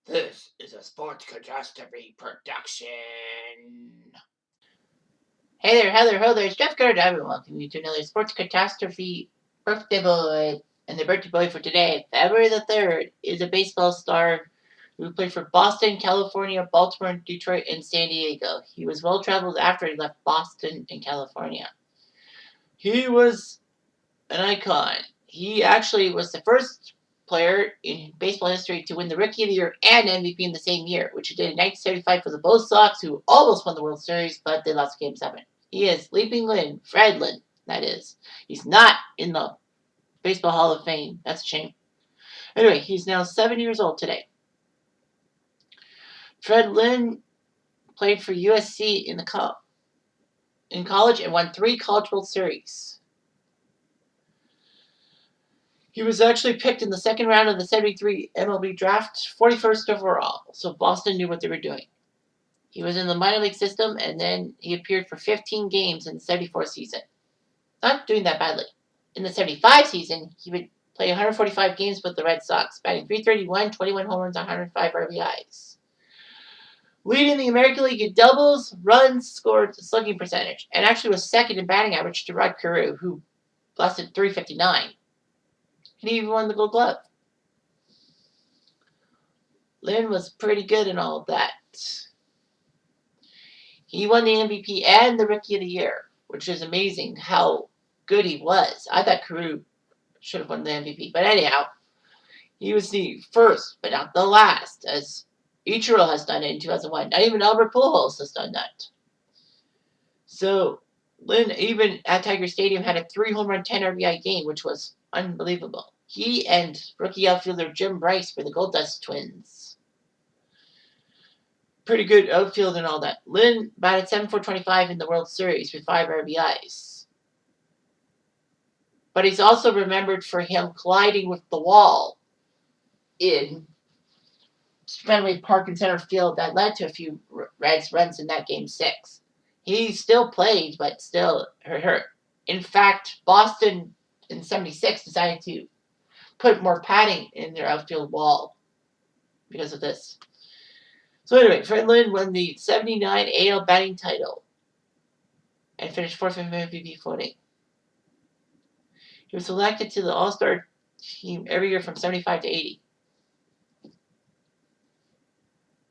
This is a sports catastrophe production. Hey there, Heather, ho there, it's Jeff Carter, everyone. Welcome you to another sports catastrophe birthday boy. And the birthday boy for today, February the 3rd, is a baseball star who played for Boston, California, Baltimore, Detroit, and San Diego. He was well traveled after he left Boston and California. He was an icon. He actually was the first player in baseball history to win the Rookie of the Year and MVP in the same year, which he did in 1975 for the Bo Sox, who almost won the World Series, but they lost Game 7. He is Leaping Lynn, Fred Lynn, that is. He's not in the Baseball Hall of Fame. That's a shame. Anyway, he's now 7 years old today. Fred Lynn played for USC in college and won 3 College World Series. He was actually picked in the second round of the 73 MLB draft, 41st overall, so Boston knew what they were doing. He was in the minor league system, and then he appeared for 15 games in the 74 season. Not doing that badly. In the 75 season, he would play 145 games with the Red Sox, batting .331, 21 home runs, 105 RBIs. Leading the American League in doubles, runs, scored, slugging percentage, and actually was second in batting average to Rod Carew, who busted .359. And he even won the Gold Glove. Lynn was pretty good in all of that. He won the MVP and the Rookie of the Year, which is amazing how good he was. I thought Carew should have won the MVP. But anyhow, he was the first, but not the last, as Ichiro has done it in 2001. Not even Albert Pujols has done that. So Lynn, even at Tiger Stadium, had a 3 home run, 10 RBI game, which was unbelievable. He and rookie outfielder Jim Rice were the Gold Dust twins. Pretty good outfield and all that. Lynn batted .7.425 in the World Series with 5 RBIs. But he's also remembered for him colliding with the wall in Fenway Park in center field that led to a few Reds runs in that Game 6. He still played, but still hurt. In fact, Boston in 76 decided to put more padding in their outfield wall because of this. So anyway, Fred Lynn won the 79 AL batting title and finished 4th in MVP voting. He was selected to the All-Star team every year from 75 to 80.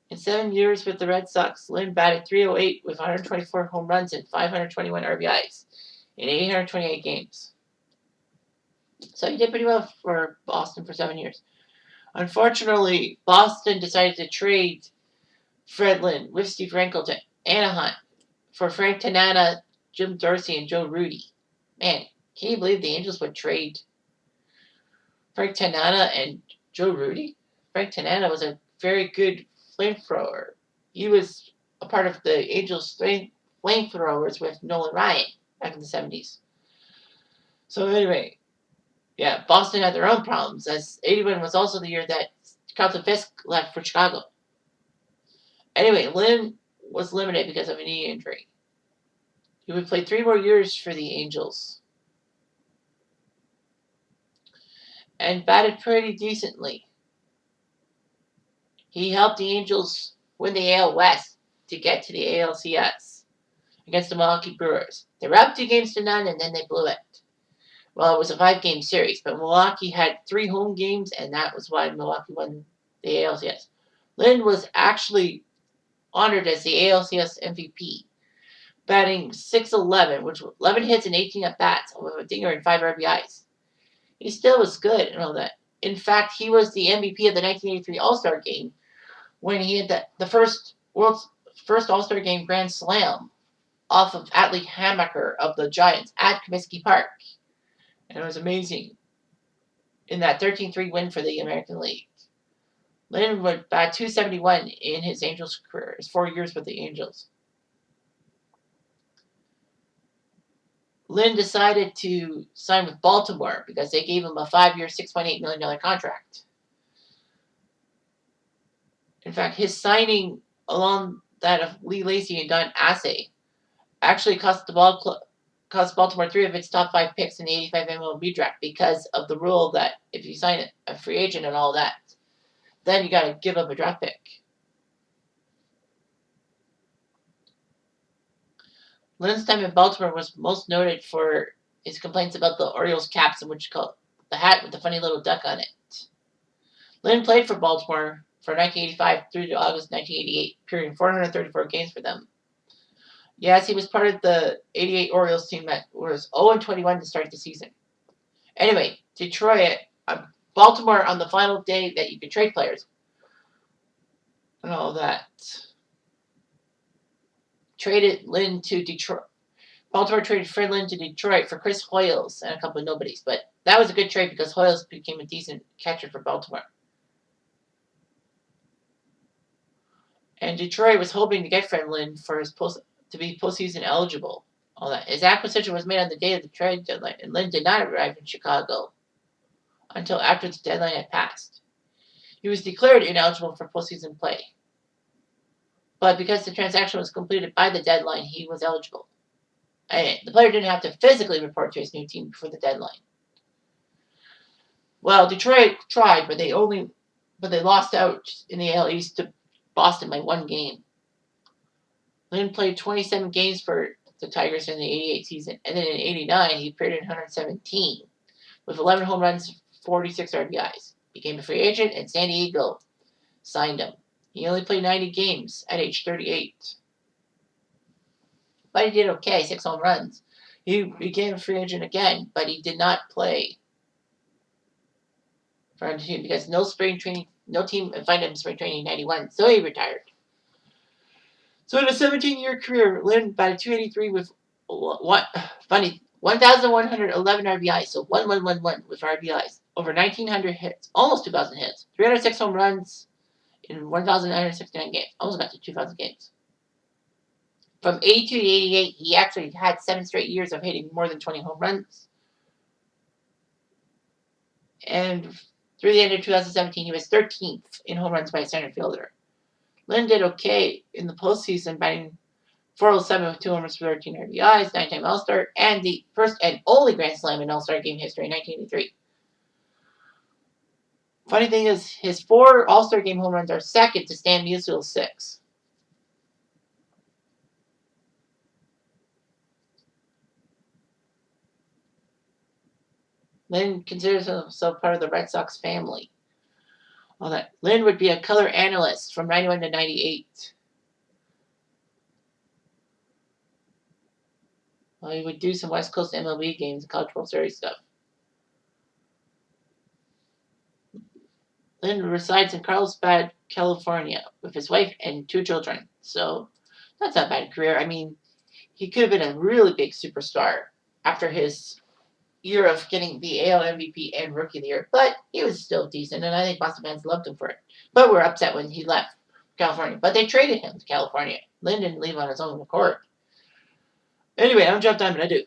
In 7 years with the Red Sox, Lynn batted .308 with 124 home runs and 521 RBIs in 828 games. So he did pretty well for Boston for 7 years. Unfortunately, Boston decided to trade Fred Lynn with Steve Frankel to Anaheim for Frank Tanana, Jim Dorsey, and Joe Rudy. Man, can you believe the Angels would trade Frank Tanana and Joe Rudy? Frank Tanana was a very good flamethrower. He was a part of the Angels flamethrowers with Nolan Ryan back in the 70s. So anyway, yeah, Boston had their own problems, as 81 was also the year that Carlton Fisk left for Chicago. Anyway, Lynn was limited because of a knee injury. He would play 3 more years for the Angels and batted pretty decently. He helped the Angels win the AL West to get to the ALCS against the Milwaukee Brewers. They were up 2-0 and then they blew it. Well, it was a 5-game series, but Milwaukee had 3 home games, and that was why Milwaukee won the ALCS. Lynn was actually honored as the ALCS MVP, batting .611, which was 11 hits and 18 at-bats, with a dinger and 5 RBIs. He still was good and all that. In fact, he was the MVP of the 1983 All-Star Game when he had the world's first All-Star Game Grand Slam off of Atlee Hammaker of the Giants at Comiskey Park. And it was amazing in that 13-3 win for the American League. Lynn would bat .271 in his Angels career, his 4 years with the Angels. Lynn decided to sign with Baltimore because they gave him a 5-year, $6.8 million contract. In fact, his signing along that of Lee Lacy and Don Assay actually cost Baltimore 3 of its top 5 picks in the 85 MLB draft because of the rule that if you sign a free agent and all that, then you got to give up a draft pick. Lynn's time in Baltimore was most noted for his complaints about the Orioles caps, in which called the hat with the funny little duck on it. Lynn played for Baltimore from 1985 through to August 1988, appearing 434 games for them. Yes, he was part of the 88 Orioles team that was 0-21 to start the season. Anyway, Detroit, Baltimore on the final day that you could trade players and all that. Traded Lynn to Detroit. Baltimore traded Fred Lynn to Detroit for Chris Hoyles and a couple of nobodies, but that was a good trade because Hoyles became a decent catcher for Baltimore. And Detroit was hoping to get Fred Lynn for his to be postseason eligible. All that. His acquisition was made on the day of the trade deadline, and Lynn did not arrive in Chicago until after the deadline had passed. He was declared ineligible for postseason play. But because the transaction was completed by the deadline, he was eligible. And the player didn't have to physically report to his new team before the deadline. Well, Detroit tried, but they lost out in the AL East to Boston by 1 game. Lynn played 27 games for the Tigers in the 88 season, and then in 89 he appeared in 117 with 11 home runs, 46 RBIs. Became a free agent, and San Diego signed him. He only played 90 games at age 38. But he did okay, 6 home runs. He became a free agent again, but he did not play for a team because no team invited him spring training in 91, so he retired. So in a 17-year career, Lynn batted .283 with 1,111 RBIs, so 1,111 with RBIs, over 1,900 hits, almost 2,000 hits, 306 home runs in 1,969 games, almost got to 2,000 games. From 82 to 88, he actually had 7 straight years of hitting more than 20 home runs. And through the end of 2017, he was 13th in home runs by a center fielder. Lynn did okay in the postseason, batting .407 with 2 homers for 13 RBIs, 9-time All-Star, and the first and only Grand Slam in All-Star game history in 1983. Funny thing is, his 4 All-Star game home runs are second to Stan Musill's 6. Lynn considers himself part of the Red Sox family. All that. Lynn would be a color analyst from 91 to 98. Well, he would do some West Coast MLB games and College World Series stuff. Lynn resides in Carlsbad, California, with his wife and 2 children. So that's not a bad career. I mean, he could have been a really big superstar after his year of getting the AL MVP and Rookie of the Year, but he was still decent, and I think Boston fans loved him for it. But we're upset when he left California. But they traded him to California. Lynn didn't leave on his own accord. Anyway, I'm jumped on, but I do.